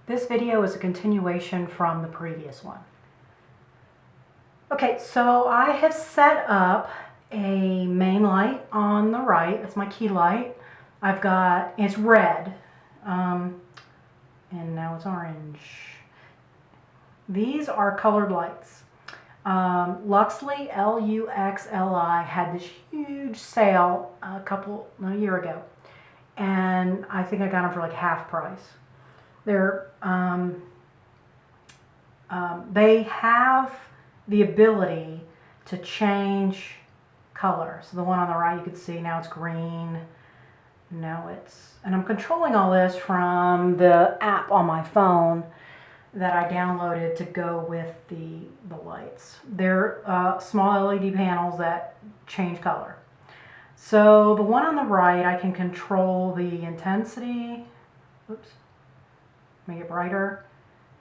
This video is a continuation from the previous one. Okay, so I have set up a main light on the right. That's my key light. I've got, it's red, and now it's orange. These are colored lights. Luxley, L-U-X-L-I, had this huge sale a year ago, and I think I got them for like half price. They have the ability to change color. So the one on the right, you can see now it's green. Now and I'm controlling all this from the app on my phone that I downloaded to go with the lights. They're small LED panels that change color. So the one on the right, I can control the intensity. Oops. Make it brighter,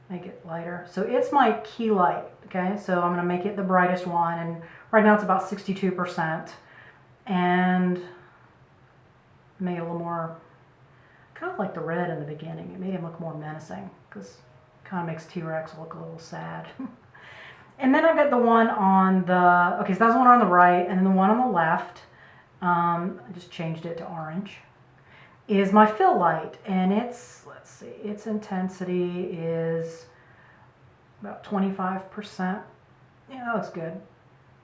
make it lighter. So it's my key light, okay? So I'm gonna make it the brightest one, and right now it's about 62%. And make it a little more, kind of like the red in the beginning. It made him look more menacing, because it kind of makes T-Rex look a little sad. And then I've got the one on the, okay, so that's the one on the right, and then the one on the left, I just changed it to orange, is my fill light, and its, let's see, its intensity is about 25%. Yeah, that looks good.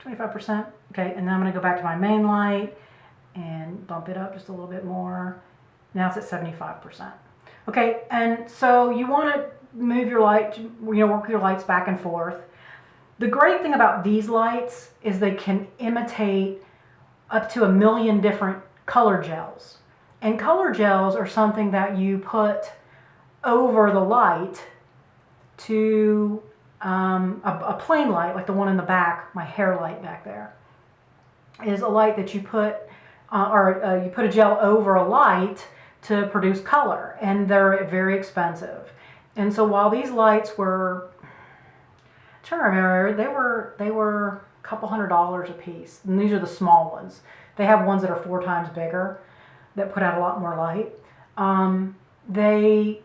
25%. Okay, and then I'm going to go back to my main light and bump it up just a little bit more. Now it's at 75%. Okay, and so you want to move your light, work with your lights back and forth. The great thing about these lights is they can imitate up to 1 million different color gels. And color gels are something that you put over the light to a plain light, like the one in the back, my hair light back there, is a light that you put, you put a gel over a light to produce color, and they're very expensive. And so while these lights were, I'm trying to remember, they were a couple $100 a piece, and these are the small ones. They have ones that are 4 times bigger, that put out a lot more light. They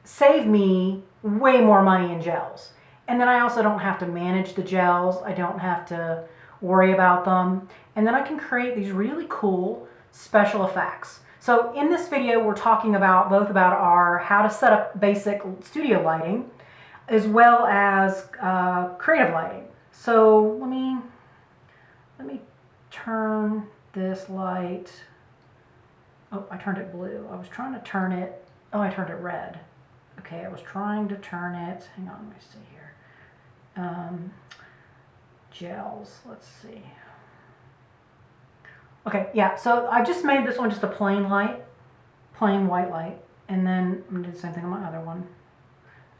save me way more money in gels. And then I also don't have to manage the gels. I don't have to worry about them. And then I can create these really cool special effects. So in this video, we're talking about both about our how to set up basic studio lighting as well as creative lighting. So let me turn this light. Oh, I turned it blue. I was trying to turn it, oh, I turned it red. Okay, I was trying to turn it, hang on, let me see here. Gels, let's see. Okay, yeah, so I've just made this one just a plain light, plain white light, and then I'm gonna do the same thing on my other one.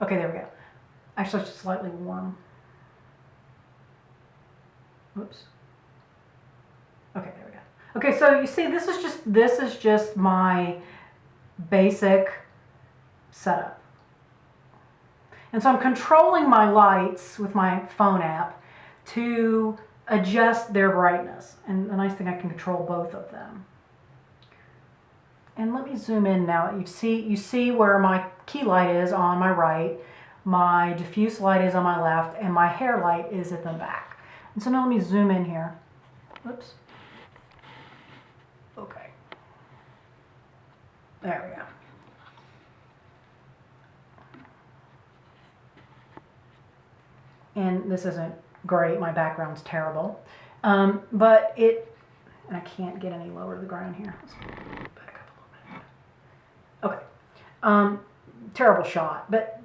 Okay, there we go. Actually, it's just slightly warm. Whoops. Okay, there we go. Okay, so you see, this is just my basic setup. And so I'm controlling my lights with my phone app to adjust their brightness. And the nice thing, I can control both of them. And let me zoom in now. You see where my key light is on my right, my diffuse light is on my left, and my hair light is at the back. And so now let me zoom in here. Oops. Okay. There we go. And this isn't great. My background's terrible. But and I can't get any lower to the ground here. Let's back up a little bit. Okay. Terrible shot. But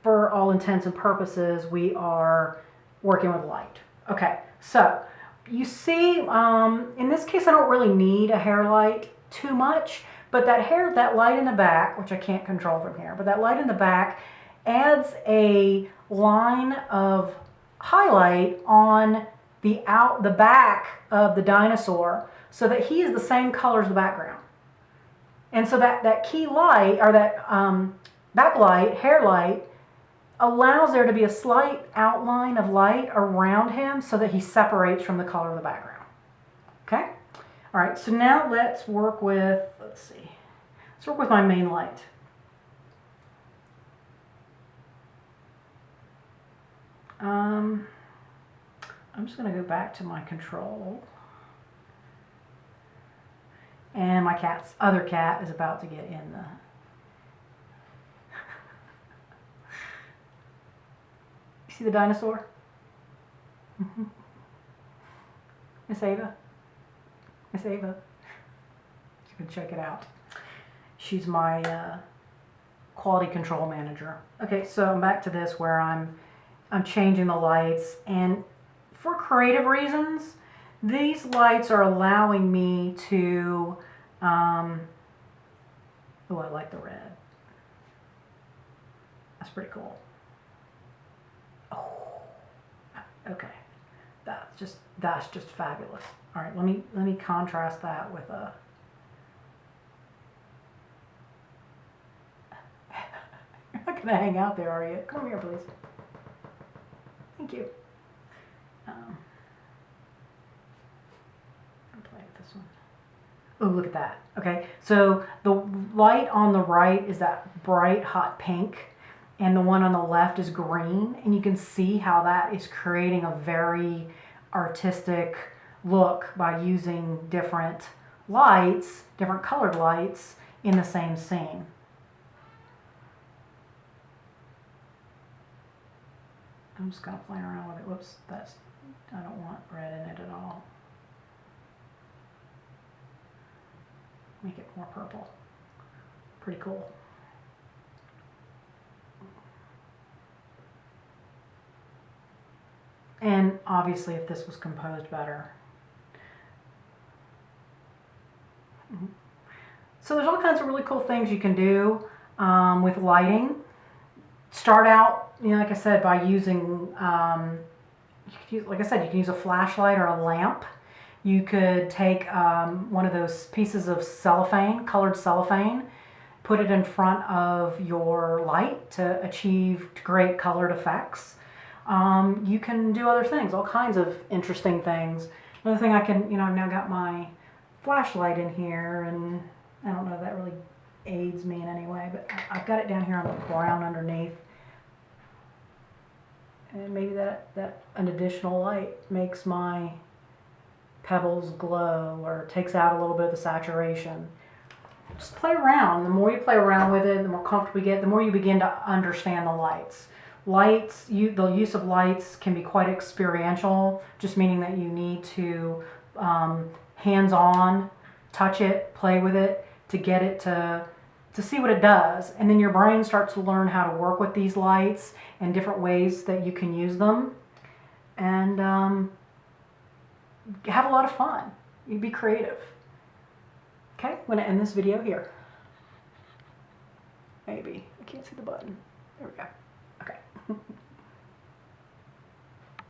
for all intents and purposes, we are working with light. Okay. So you see, in this case, I don't really need a hair light too much, but that light in the back, which I can't control from here, but that light in the back adds a line of highlight on the back of the dinosaur so that he is the same color as the background. And so that key light, or that backlight, hair light, allows there to be a slight outline of light around him so that he separates from the color of the background. Okay? All right, so now let's work with my main light. I'm just going to go back to my control. And my other cat is about to get in the... You see the dinosaur? Miss Ava? Miss Ava? You can check it out. She's my quality control manager. Okay, so I'm back to this where I'm changing the lights, and for creative reasons, these lights are allowing me to, oh, I like the red. That's pretty cool. Oh, okay. That's just fabulous. All right, let me contrast that with a... You're not gonna hang out there, are you? Come here, please. Thank you. I'm playing with this one. Oh, look at that. Okay, so the light on the right is that bright hot pink, and the one on the left is green, and you can see how that is creating a very artistic look by using different lights, different colored lights in the same scene. I'm just going to play around with it. Whoops, I don't want red in it at all. Make it more purple. Pretty cool. And obviously if this was composed better. So there's all kinds of really cool things you can do with lighting. Start out, you know, like I said, by using, like I said, you can use a flashlight or a lamp. You could take one of those pieces of cellophane, colored cellophane, put it in front of your light to achieve great colored effects. You can do other things, all kinds of interesting things. Another thing I can, you know, I've now got my flashlight in here, and I don't know if that really aids me in any way, but I've got it down here on the ground underneath. And maybe that an additional light makes my pebbles glow or takes out a little bit of the saturation. Just play around. The more you play around with it, the more comfortable you get, the more you begin to understand the lights. The use of lights can be quite experiential, just meaning that you need to hands-on, touch it, play with it, to get it to see what it does. And then your brain starts to learn how to work with these lights and different ways that you can use them. And have a lot of fun. You be creative. Okay, I'm going to end this video here. Maybe. I can't see the button. There we go. Okay.